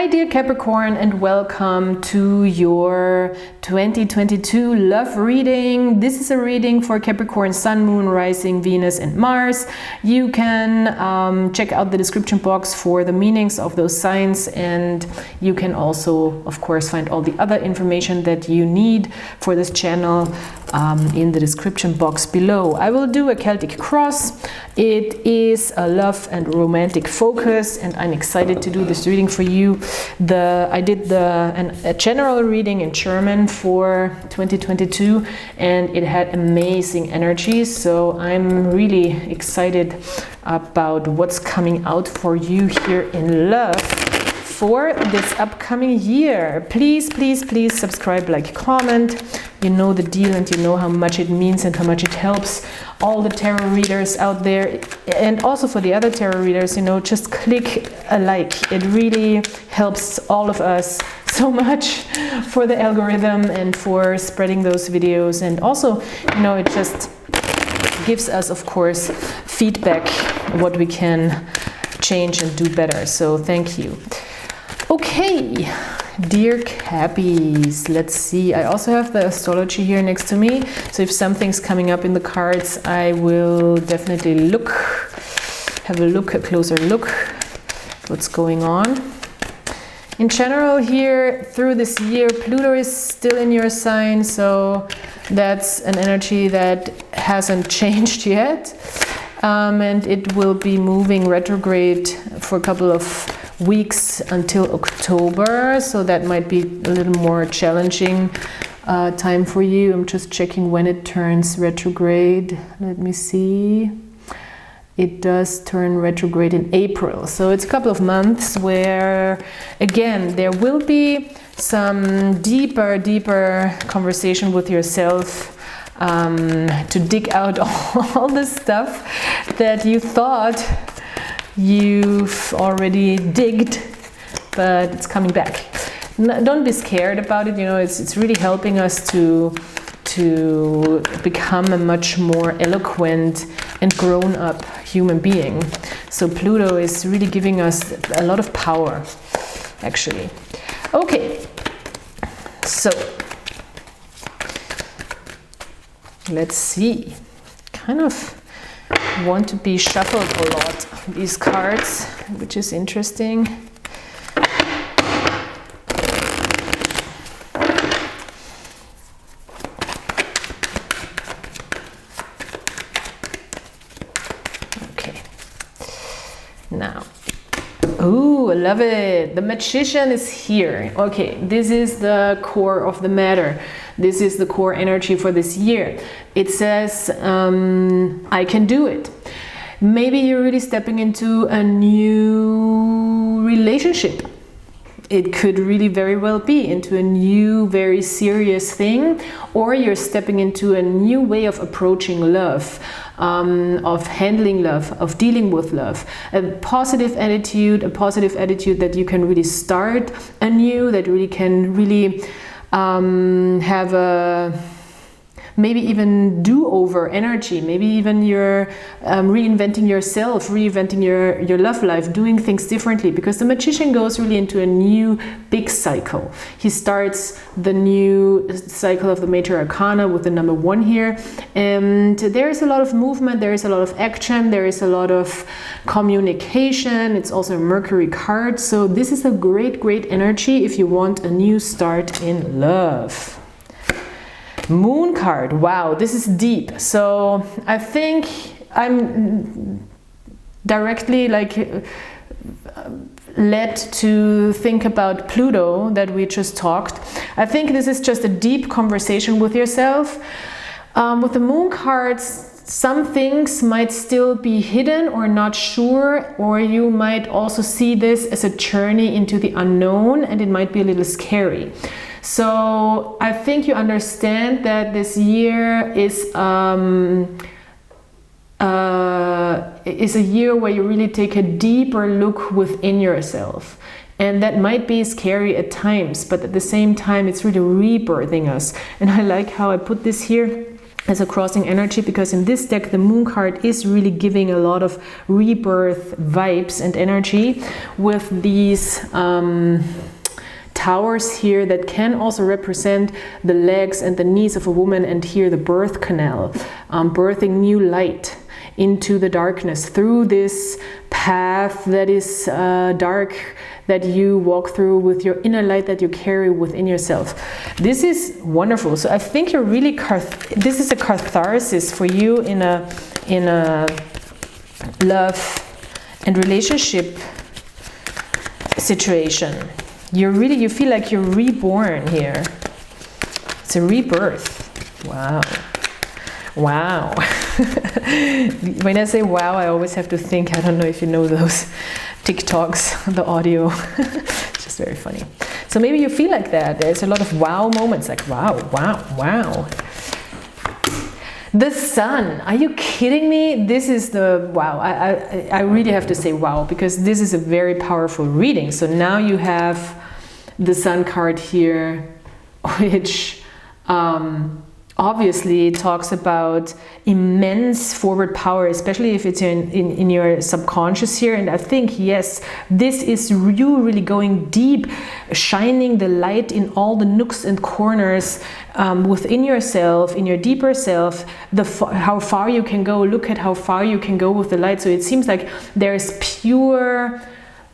Hi dear Capricorn, and welcome to your 2022 love reading. This is a reading for Capricorn Sun, Moon, Rising, Venus and Mars. You can check out the description box for the meanings of those signs, and you can also of course find all the other information that you need for this channel in the description box below. I will do a Celtic cross. It is a love and romantic focus, and I'm excited to do this reading for you. I did a general reading in German for 2022, and it had amazing energy, so I'm really excited about what's coming out for you here in love for this upcoming year. Please, please, please subscribe, like, comment. You know the deal, and you know how much it means and how much it helps all the tarot readers out there. And also for the other tarot readers, you know, just click a like. It really helps all of us so much for the algorithm and for spreading those videos. And also, you know, it just gives us, of course, feedback, what we can change and do better. So thank you. Okay, dear Cappies, let's see. I also have the astrology here next to me, so if something's coming up in the cards, I will definitely have a closer look what's going on. In general here, through this year, Pluto is still in your sign, so that's an energy that hasn't changed yet, and it will be moving retrograde for a couple of weeks until October, so that might be a little more challenging time for you. I'm just checking when it turns retrograde. Let me see. It does turn retrograde in April, so it's a couple of months where, again, there will be some deeper conversation with yourself to dig out all the stuff that you thought you've already digged, but it's coming back. Don't be scared about it. You know, it's really helping us to become a much more eloquent and grown-up human being. So Pluto is really giving us a lot of power, actually. Okay, so let's see. Kind of want to be shuffled a lot, these cards, which is interesting. Okay, now, ooh, I love it. The Magician is here. Okay, this is the core of the matter. This is the core energy for this year. It says, I can do it. Maybe you're really stepping into a new relationship. It could really very well be into a new, very serious thing, or you're stepping into a new way of approaching love, of handling love, of dealing with love. A positive attitude that you can really start anew, that really can really have a maybe even do-over energy. Maybe even you're reinventing yourself, reinventing your love life, doing things differently, because the Magician goes really into a new big cycle. He starts the new cycle of the major arcana with the number 1 here, and there is a lot of movement, there is a lot of action, there is a lot of communication. It's also a Mercury card, so this is a great energy if you want a new start in love. Moon card. Wow, this is deep. So I think I'm directly led to think about Pluto that we just talked. I think this is just a deep conversation with yourself. With the Moon cards, some things might still be hidden or not sure, or you might also see this as a journey into the unknown, and it might be a little scary. So I think you understand that this year is a year where you really take a deeper look within yourself. And that might be scary at times, but at the same time, it's really rebirthing us. And I like how I put this here. as a crossing energy, because in this deck the moon card is really giving a lot of rebirth vibes and energy with these towers here that can also represent the legs and the knees of a woman, and here the birth canal, birthing new light into the darkness through this path that is dark, that you walk through with your inner light that you carry within yourself. This is wonderful. So I think you're really this is a catharsis for you in a love and relationship situation. You feel like you're reborn here. It's a rebirth. Wow. Wow. When I say wow, I always have to think, I don't know if you know those TikToks, the audio. It's just very funny. So maybe you feel like that. There's a lot of wow moments, like wow, wow, wow. The sun, are you kidding me? This is the wow. I really have to say wow, because this is a very powerful reading. So now you have the sun card here, which obviously talks about immense forward power, especially if it's in your subconscious here. And I think, yes, this is you really going deep, shining the light in all the nooks and corners within yourself, in your deeper self, how far you can go. Look at how far you can go with the light. So it seems like there's pure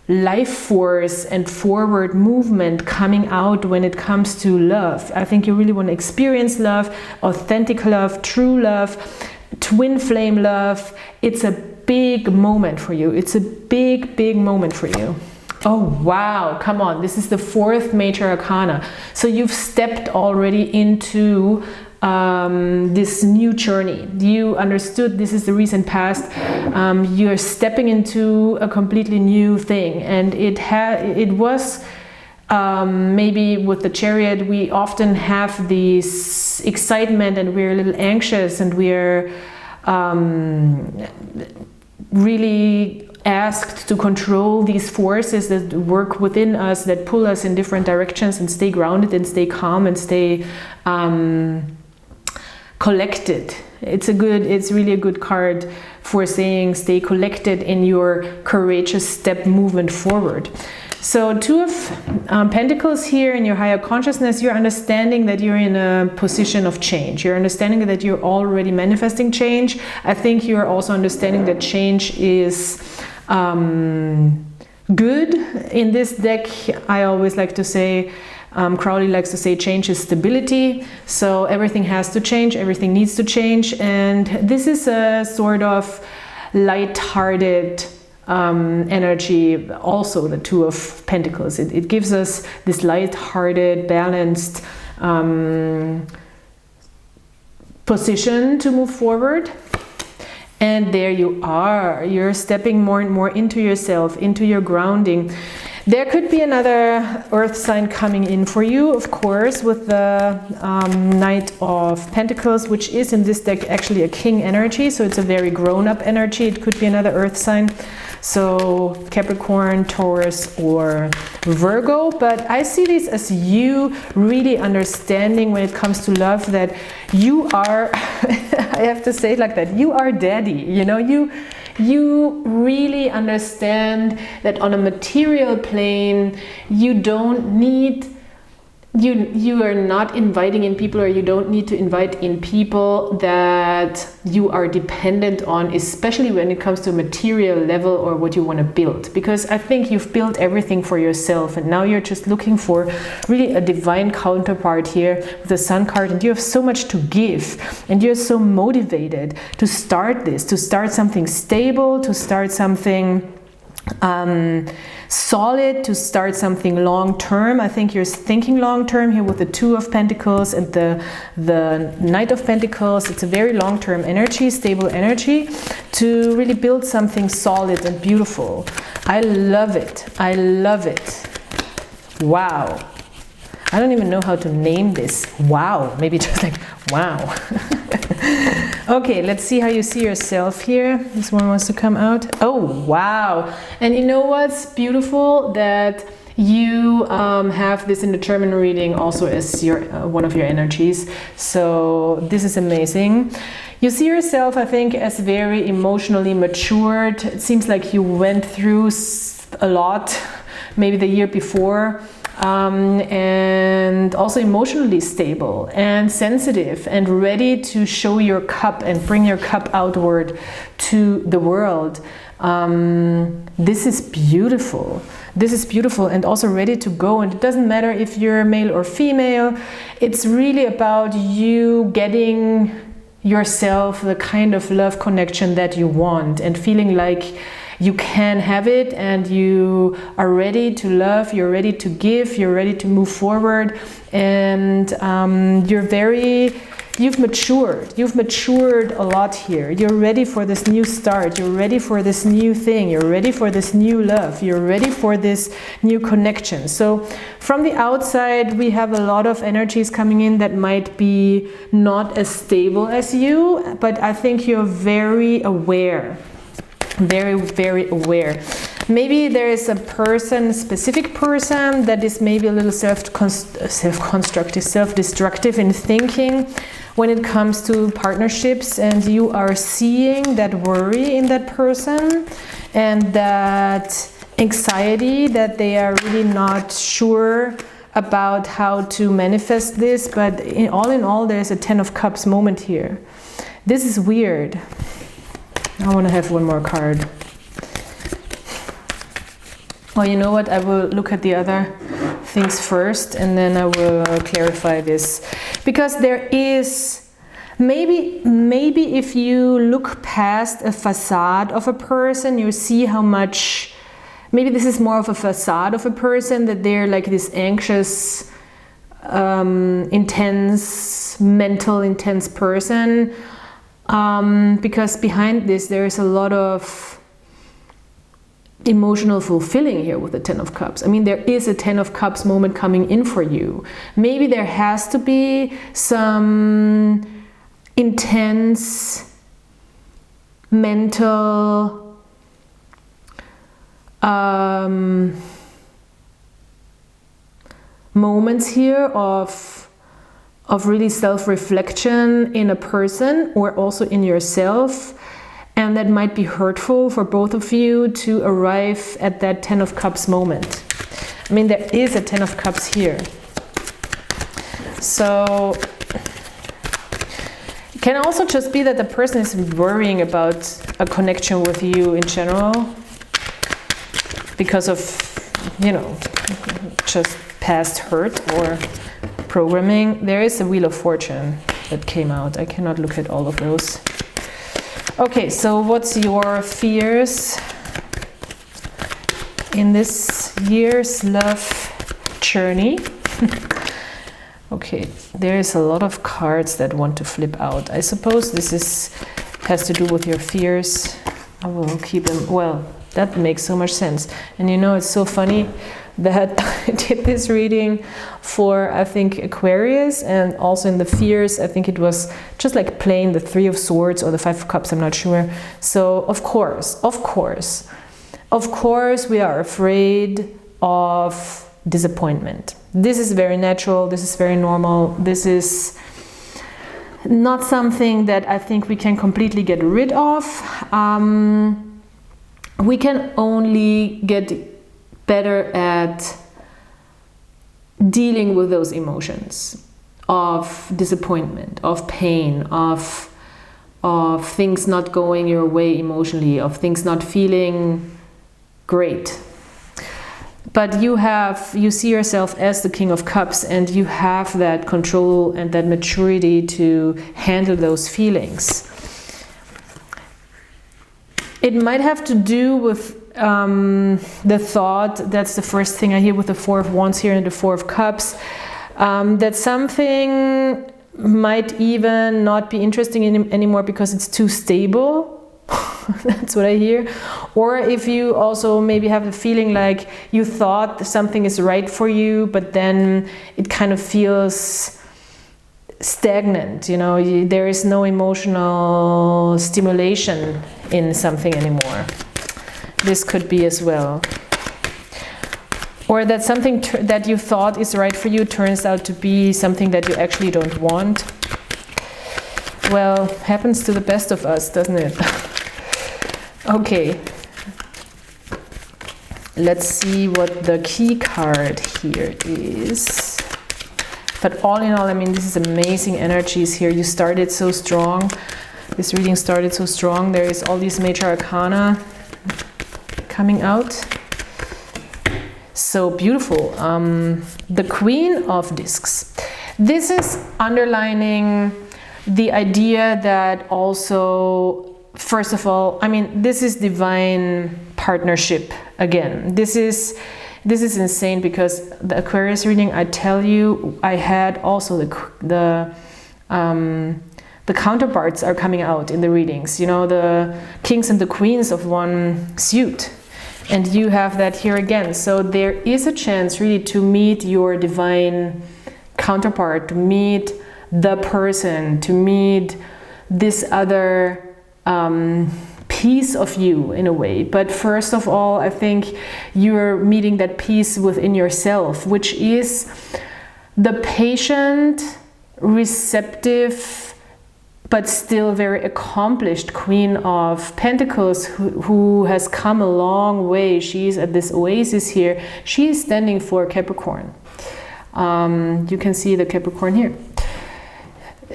life force and forward movement coming out when it comes to love. I think you really want to experience love, authentic love, true love, twin flame love. It's a big moment for you. It's a big, big moment for you. Oh, wow. Come on. This is the 4th major arcana. So you've stepped already into this new journey. You understood this is the recent past. You're stepping into a completely new thing, and it was maybe with the Chariot we often have this excitement and we're a little anxious and we're really asked to control these forces that work within us, that pull us in different directions, and stay grounded and stay calm and stay collected. It's really a good card for saying stay collected in your courageous step movement forward. So 2 of Pentacles here in your higher consciousness, you're understanding that you're in a position of change. You're understanding that you're already manifesting change. I think you're also understanding that change is good. In this deck, I always like to say, Crowley likes to say change is stability. So everything has to change, everything needs to change. And this is a sort of light-hearted energy, also the 2 of Pentacles. It gives us this light-hearted, balanced position to move forward. And there you are. You're stepping more and more into yourself, into your grounding. There could be another earth sign coming in for you, of course, with the Knight of Pentacles, which is in this deck actually a king energy. So it's a very grown-up energy. It could be another earth sign. So Capricorn, Taurus, or Virgo. But I see this as you really understanding when it comes to love that you are, I have to say it like that, you are daddy. You know, you really understand that on a material plane you don't need, you are not inviting in people, or you don't need to invite in people that you are dependent on, especially when it comes to a material level or what you want to build. Because I think you've built everything for yourself, and now you're just looking for really a divine counterpart here with the Sun card, and you have so much to give, and you're so motivated to start this, to start something stable, to start something solid, to start something long-term. I think you're thinking long-term here with the 2 of Pentacles and the Knight of Pentacles. It's a very long-term energy, stable energy, to really build something solid and beautiful. I love it. I love it. Wow. I don't even know how to name this. Wow. Maybe just like wow. Okay, let's see how you see yourself here. This one wants to come out. Oh, wow. And you know what's beautiful? That you have this in the German reading also as your one of your energies. So this is amazing. You see yourself, I think, as very emotionally matured. It seems like you went through a lot, maybe the year before. And also emotionally stable and sensitive and ready to show your cup and bring your cup outward to the world. This is beautiful. This is beautiful, and also ready to go. And it doesn't matter if you're male or female. It's really about you getting yourself the kind of love connection that you want and feeling like you can have it, and you are ready to love, you're ready to give, you're ready to move forward, and you've matured a lot here. You're ready for this new start, you're ready for this new thing, you're ready for this new love, you're ready for this new connection. So from the outside we have a lot of energies coming in that might be not as stable as you, but I think you're very aware. Very, very aware. Maybe there is a person, specific person that is maybe a little self-constructive, self-destructive in thinking when it comes to partnerships, and you are seeing that worry in that person and that anxiety that they are really not sure about how to manifest this. But in all, there's a 10 of Cups moment here. This is weird. I want to have one more card. Well, you know what? I will look at the other things first, and then I will clarify this. Because there is, maybe if you look past a facade of a person, you see how much, maybe this is more of a facade of a person, that they're like this anxious, intense person. Because behind this there is a lot of emotional fulfilling here with the 10 of Cups. I mean, there is a 10 of Cups moment coming in for you. Maybe there has to be some intense mental moments here of really self-reflection in a person or also in yourself, and that might be hurtful for both of you to arrive at that 10 of Cups moment. I mean, there is a 10 of Cups here. So it can also just be that the person is worrying about a connection with you in general because of, you know, just past hurt or programming. There is a Wheel of Fortune that came out. I cannot look at all of those. Okay, so what's your fears in this year's love journey? Okay, there is a lot of cards that want to flip out. I suppose this has to do with your fears. I will keep them. Well, that makes so much sense. And you know, it's so funny that I did this reading for, I think, Aquarius, and also in the fears, I think it was just like plain the 3 of Swords or the 5 of Cups, I'm not sure. So of course, we are afraid of disappointment. This is very natural, this is very normal, this is not something that I think we can completely get rid of. We can only get better at dealing with those emotions of disappointment, of pain, of things not going your way emotionally, of things not feeling great. But you see yourself as the King of Cups, and you have that control and that maturity to handle those feelings. It might have to do with the thought, that's the first thing I hear with the 4 of Wands here and the 4 of Cups, that something might even not be interesting anymore because it's too stable. That's what I hear. Or if you also maybe have the feeling like you thought something is right for you, but then it kind of feels stagnant, you know, there is no emotional stimulation in something anymore. This could be as well. Or that something that you thought is right for you turns out to be something that you actually don't want. Well, happens to the best of us, doesn't it? Okay. Let's see what the key card here is. But all in all, I mean, this is amazing energies here. You started so strong. This reading started so strong. There is all these major arcana coming out. So beautiful. The Queen of Discs. This is underlining the idea that also, first of all, I mean, this is divine partnership again. This is insane, because the Aquarius reading, I tell you, I had also the counterparts are coming out in the readings, you know, the kings and the queens of one suit, and you have that here again. So there is a chance really to meet your divine counterpart, to meet the person, to meet this other piece of you in a way. But first of all, I think you're meeting that piece within yourself, which is the patient, receptive, but still very accomplished Queen of Pentacles, who has come a long way. She's at this oasis here. She's standing for Capricorn. You can see the Capricorn here.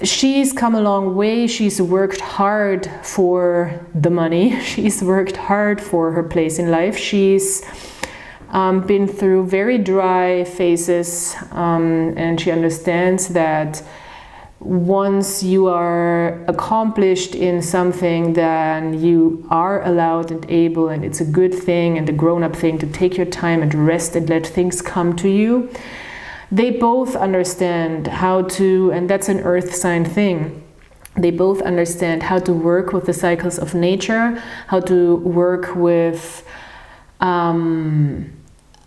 She's come a long way. She's worked hard for the money. She's worked hard for her place in life. She's been through very dry phases, and she understands that once you are accomplished in something, then you are allowed and able, and it's a good thing and a grown-up thing to take your time and rest and let things come to you. They both understand how to, and that's an earth sign thing, they both understand how to work with the cycles of nature, how to work with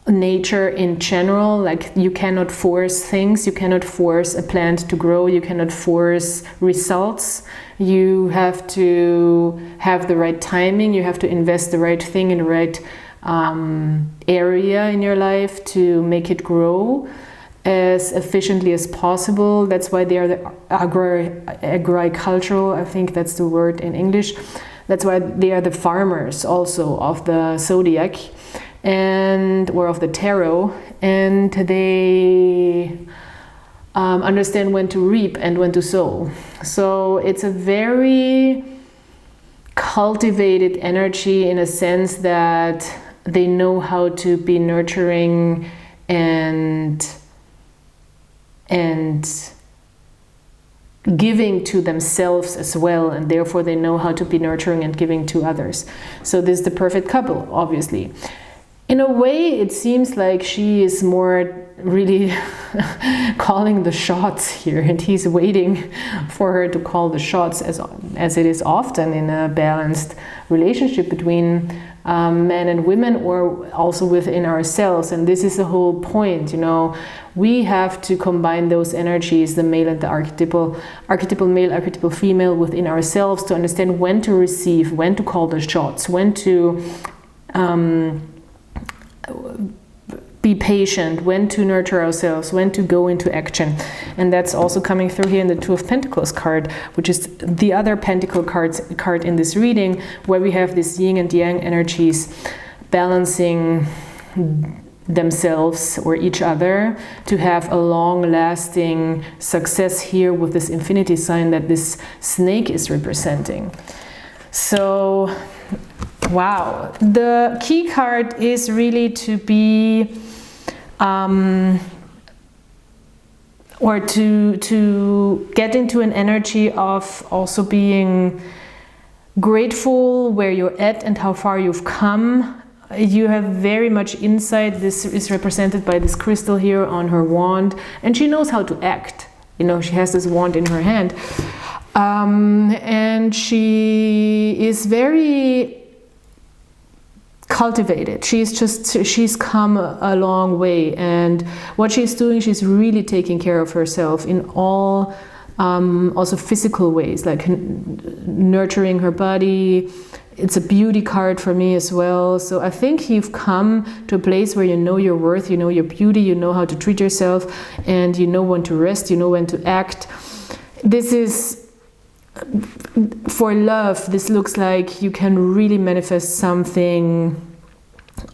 nature in general. Like, you cannot force things, you cannot force a plant to grow, you cannot force results. You have to have the right timing, you have to invest the right thing in the right area in your life to make it grow as efficiently as possible. That's why they are the agricultural, I think that's the word in English. That's why they are the farmers also of the zodiac, and or of the tarot, and they understand when to reap and when to sow. So it's a very cultivated energy in a sense that they know how to be nurturing and giving to themselves as well, and therefore they know how to be nurturing and giving to others. So this is the perfect couple, obviously. In a way, it seems like she is more really calling the shots here, and he's waiting for her to call the shots, as it is often in a balanced relationship between men and women, or also within ourselves. And this is the whole point, you know. We have to combine those energies, the male and the archetypal male, archetypal female, within ourselves, to understand when to receive, when to call the shots, when to be patient, when to nurture ourselves, when to go into action. And that's also coming through here in the Two of Pentacles card, which is the other Pentacle card in this reading, where we have this yin and yang energies balancing themselves or each other to have a long-lasting success here with this infinity sign that this snake is representing. So wow, the key card is really to be or to get into an energy of also being grateful where you're at and how far you've come. You have very much insight. This is represented by this crystal here on her wand, and she knows how to act. You know, she has this wand in her hand, and she is very cultivated. She's come a long way, and what she's doing, she's really taking care of herself in all also physical ways, like nurturing her body. It's a beauty card for me as well. So I think you've come to a place where you know your worth, you know your beauty, you know how to treat yourself, and you know when to rest, you know when to act. This is, for love, this looks like you can really manifest something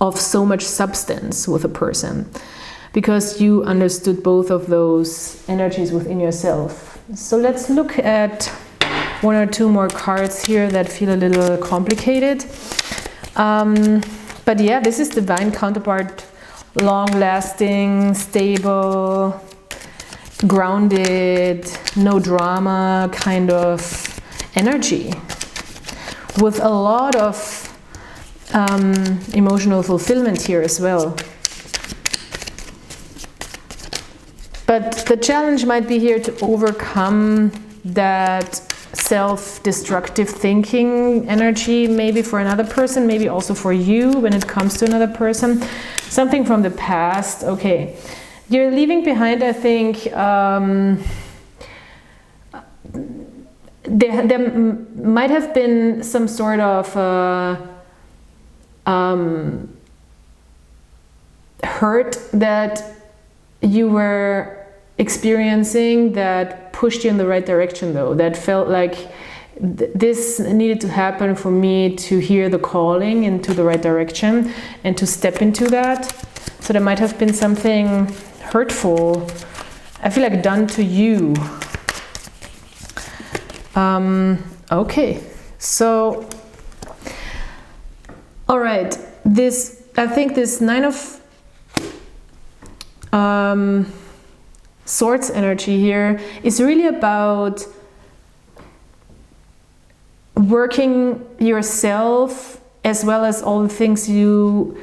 of so much substance with a person, because you understood both of those energies within yourself. So let's look at one or two more cards here that feel a little complicated. But yeah, this is divine counterpart, long-lasting, stable, grounded, no drama kind of energy, with a lot of emotional fulfillment here as well. But the challenge might be here to overcome that self-destructive thinking energy, maybe for another person, maybe also for you when it comes to another person. Something from the past. Okay, you're leaving behind, I think, there might have been some sort of hurt that you were experiencing that pushed you in the right direction, though, that felt like this needed to happen for me to hear the calling into the right direction and to step into that. So there might have been something hurtful, I feel like, done to you. Okay, so all right, I think this Nine of Swords energy here is really about working yourself, as well as all the things you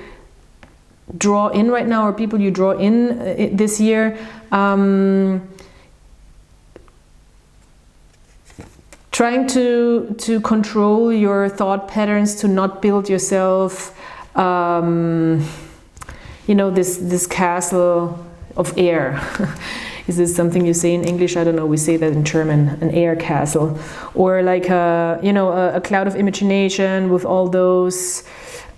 draw in right now, or people you draw in this year. Trying to control your thought patterns, to not build yourself, you know, this castle of air. Is this something you say in English? I don't know. We say that in German, an air castle, or like you know, a cloud of imagination with all those,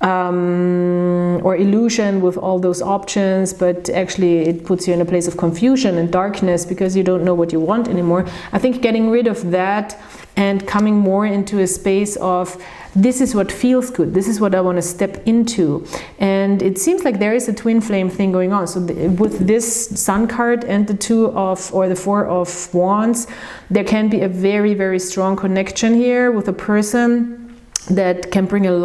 or illusion with all those options, but actually it puts you in a place of confusion and darkness because you don't know what you want anymore. I think getting rid of that and coming more into a space of, this is what feels good, this is what I want to step into. And it seems like there is a twin flame thing going on. So with this Sun card and the the Four of Wands, there can be a very, very strong connection here with a person that can bring a lot